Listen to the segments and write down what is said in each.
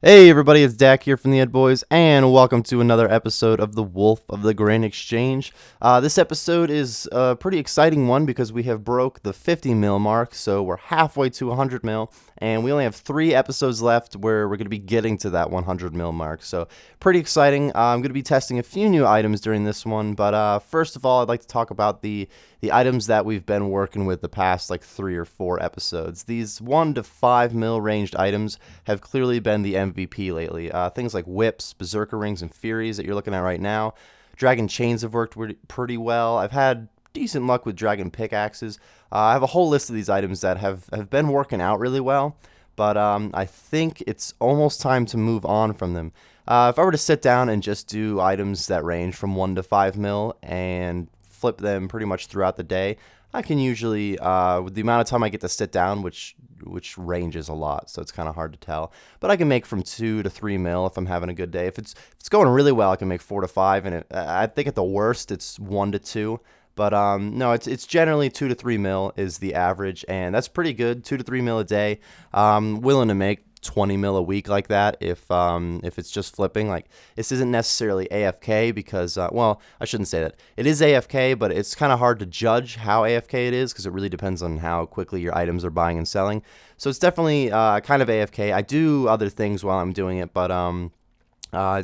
Hey everybody, it's Dak here from the Ed Boys, and welcome to another episode of the Wolf of the Grain Exchange. This episode is a pretty exciting one because we have broke the 50 mil mark, so we're halfway to 100 mil, and we only have 3 episodes left where we're going to be getting to that 100 mil mark. So pretty exciting. I'm going to be testing a few new items during this one, but first of all, I'd like to talk about the items that we've been working with the past like 3 or 4 episodes. These 1 to 5 mil ranged items have clearly been the MVP lately. Things like whips, berserker rings, and furies that you're looking at right now. Dragon chains have worked pretty well. I've had decent luck with dragon pickaxes. I have a whole list of these items that have been working out really well, but I think it's almost time to move on from them. If I were to sit down and just do items that range from 1 to 5 mil and flip them pretty much throughout the day, I can usually, with the amount of time I get to sit down, which ranges a lot, so it's kind of hard to tell. But I can make from 2 to 3 mil if I'm having a good day. If it's going really well, I can make 4 to 5, and I think at the worst it's 1 to 2. But no, it's generally 2 to 3 mil is the average, and that's pretty good. 2 to 3 mil a day. Willing to make 20 mil a week like that if it's just flipping. Like, this isn't necessarily AFK because well, I shouldn't say that. It is AFK, but it's kind of hard to judge how AFK it is because it really depends on how quickly your items are buying and selling. So it's definitely kind of AFK. I do other things while I'm doing it, but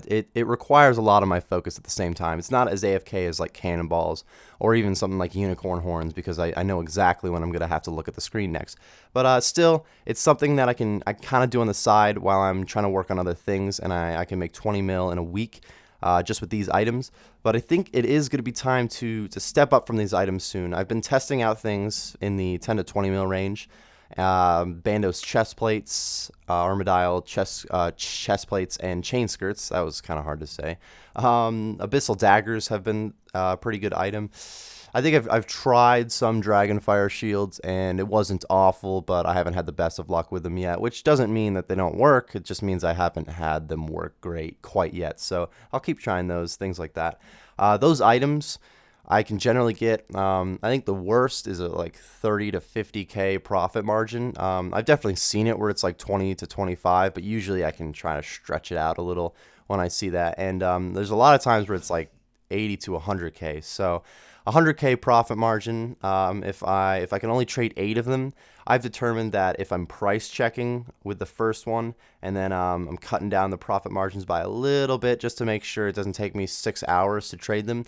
it requires a lot of my focus at the same time. It's not as AFK as like cannonballs or even something like unicorn horns because I know exactly when I'm going to have to look at the screen next. But still, it's something that I kind of do on the side while I'm trying to work on other things, and I can make 20 mil in a week just with these items. But I think it is going to be time to step up from these items soon. I've been testing out things in the 10 to 20 mil range. Bandos chest plates, Armadile chest plates, and chain skirts. That was kind of hard to say. Abyssal daggers have been a pretty good item. I think I've tried some Dragonfire shields and it wasn't awful, but I haven't had the best of luck with them yet, which doesn't mean that they don't work. It just means I haven't had them work great quite yet. So I'll keep trying those, things like that. Those items I can generally get, I think the worst is a like 30 to 50K profit margin. I've definitely seen it where it's like 20 to 25, but usually I can try to stretch it out a little when I see that. And there's a lot of times where it's like 80 to 100K. So 100K profit margin. If I can only trade 8 of them, I've determined that if I'm price checking with the first one and then I'm cutting down the profit margins by a little bit just to make sure it doesn't take me 6 hours to trade them.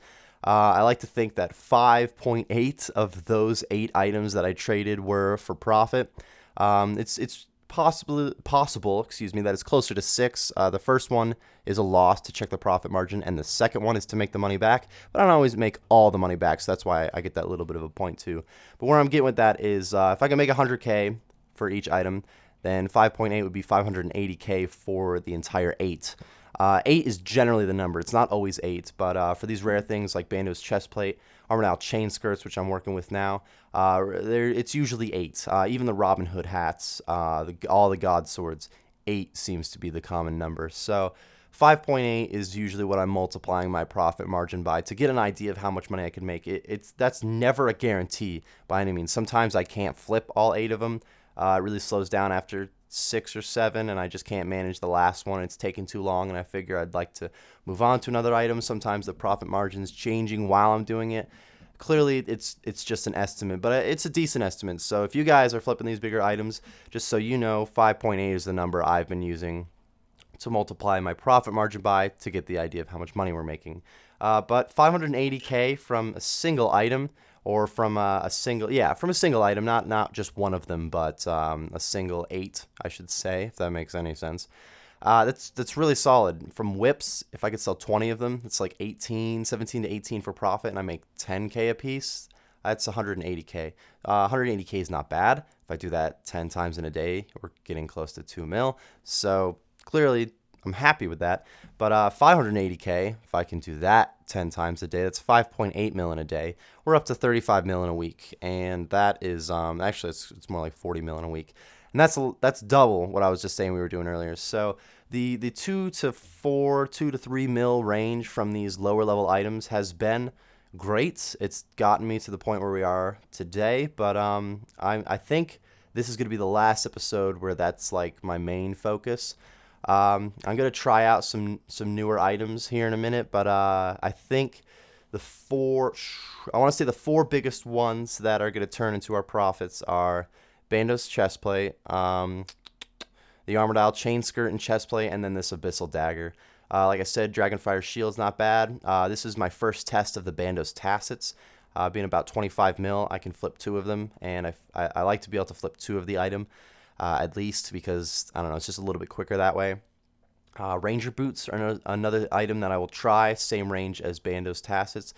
I like to think that 5.8 of those 8 items that I traded were for profit. It's possible, excuse me, that it's closer to 6. The first one is a loss to check the profit margin, and the second one is to make the money back. But I don't always make all the money back, so that's why I get that little bit of a point too. But where I'm getting with that is if I can make 100K for each item, then 5.8 would be 580K for the entire 8. 8 is generally the number. It's not always 8, but for these rare things like Bando's chestplate, Armadile chain skirts, which I'm working with now, it's usually 8. Even the Robin Hood hats, all the God swords, 8 seems to be the common number. So 5.8 is usually what I'm multiplying my profit margin by to get an idea of how much money I can make. That's never a guarantee by any means. Sometimes I can't flip all 8 of them. It really slows down after 6 or 7, and I just can't manage the last one. It's taking too long, and I figure I'd like to move on to another item. Sometimes the profit margin is changing while I'm doing it. Clearly, it's just an estimate, but it's a decent estimate. So if you guys are flipping these bigger items, just so you know, 5.8 is the number I've been using to multiply my profit margin by to get the idea of how much money we're making. But 580K from a single item, or from a single, yeah, from a single item, not just one of them, but a single 8, I should say, if that makes any sense. That's really solid. From whips, if I could sell 20 of them, it's like 17 to 18 for profit, and I make 10K a piece. That's 180K. 180K is not bad. If I do that 10 times in a day, we're getting close to 2 mil. So clearly, I'm happy with that. But 580K, if I can do that 10 times a day, that's 5.8 mil in a day. We're up to 35 mil in a week, and that is actually it's more like 40 mil in a week, and that's double what I was just saying we were doing earlier. So the 2 to 4, 2 to 3 mil range from these lower level items has been great. It's gotten me to the point where we are today, but I think this is going to be the last episode where that's like my main focus. I'm gonna try out some newer items here in a minute, but I think I want to say the four biggest ones that are gonna turn into our profits are Bandos chestplate, the Armored Isle chain skirt and chestplate, and then this Abyssal dagger. Like I said, Dragonfire shield's not bad. This is my first test of the Bandos tassets. Being about 25 mil, I can flip two of them, and I like to be able to flip two of the item at least, because I don't know, it's just a little bit quicker that way. Ranger boots are another item that I will try, same range as Bandos tassets.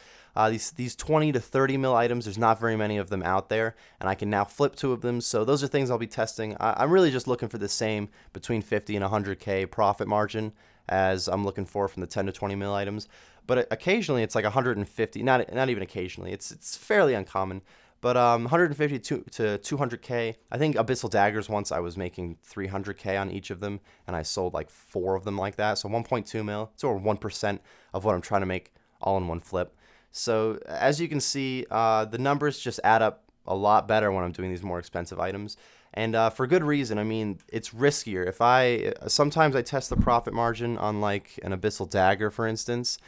These 20 to 30 mil items, there's not very many of them out there, and I can now flip two of them, so those are things I'll be testing. I'm really just looking for the same between 50 and 100k profit margin as I'm looking for from the 10 to 20 mil items, but occasionally it's like 150, not even occasionally, it's fairly uncommon. But 150 to 200k. I think Abyssal Daggers, once I was making 300k on each of them, and I sold like 4 of them like that. So 1.2 mil, it's over 1% of what I'm trying to make all in one flip. So as you can see, the numbers just add up a lot better when I'm doing these more expensive items. And for good reason. I mean, it's riskier. Sometimes I test the profit margin on like an Abyssal Dagger, for instance,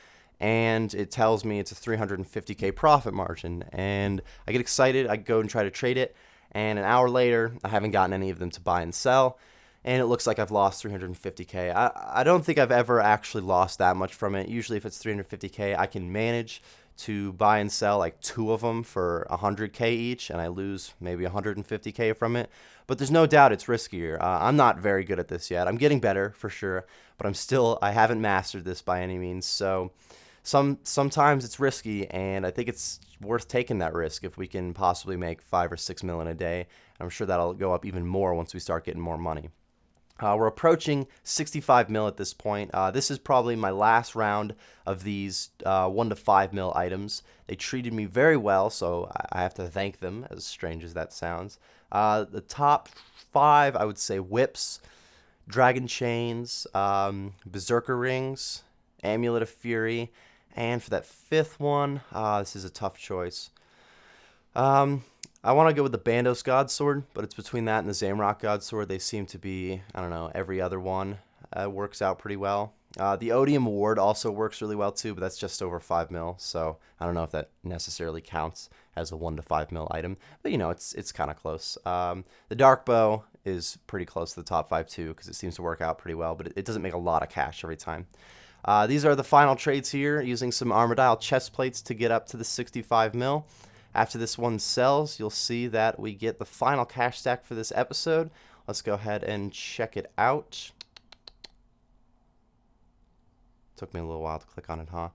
and it tells me it's a 350k profit margin, and I get excited. I go and try to trade it, and an hour later I haven't gotten any of them to buy and sell, and it looks like I've lost 350k. I don't think I've ever actually lost that much from it. Usually if it's 350k, I can manage to buy and sell like 2 of them for 100k each, and I lose maybe 150k from it. But there's no doubt it's riskier. I'm not very good at this yet. I'm getting better for sure, but I haven't mastered this by any means. So sometimes it's risky, and I think it's worth taking that risk if we can possibly make 5 or 6 mil in a day. I'm sure that'll go up even more once we start getting more money. We're approaching 65 mil at this point. This is probably my last round of these 1 to 5 mil items. They treated me very well, so I have to thank them, as strange as that sounds. The top 5, I would say whips, dragon chains, berserker rings, amulet of fury, and for that 5th one, this is a tough choice. I want to go with the Bandos Godsword, but it's between that and the Zamrock Godsword. They seem to be, I don't know, every other one works out pretty well. The Odium Ward also works really well too, but that's just over 5 mil, so I don't know if that necessarily counts as a 1 to 5 mil item, but you know, it's kind of close. The Dark Bow is pretty close to the top 5 too, because it seems to work out pretty well, but it doesn't make a lot of cash every time. These are the final trades here, using some Armored Isle chest plates to get up to the 65 mil. After this one sells, you'll see that we get the final cash stack for this episode. Let's go ahead and check it out. Took me a little while to click on it, huh?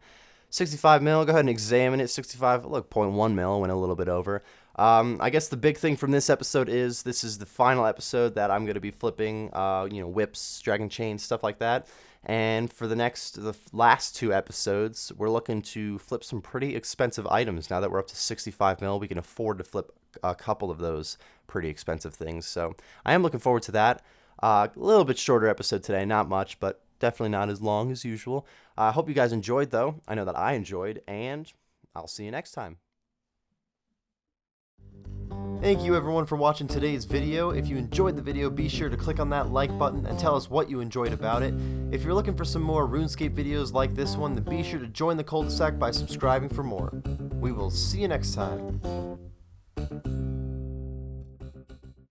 65 mil, go ahead and examine it. 65, look, 0.1 mil, went a little bit over. I guess the big thing from this episode is this is the final episode that I'm going to be flipping, whips, dragon chains, stuff like that. And for the last 2 episodes, we're looking to flip some pretty expensive items. Now that we're up to 65 mil, we can afford to flip a couple of those pretty expensive things. So I am looking forward to that. A little bit shorter episode today, not much, but definitely not as long as usual. I hope you guys enjoyed, though. I know that I enjoyed, and I'll see you next time. Thank you everyone for watching today's video. If you enjoyed the video, be sure to click on that like button and tell us what you enjoyed about it. If you're looking for some more RuneScape videos like this one, then be sure to join the cul-de-sac by subscribing for more. We will see you next time.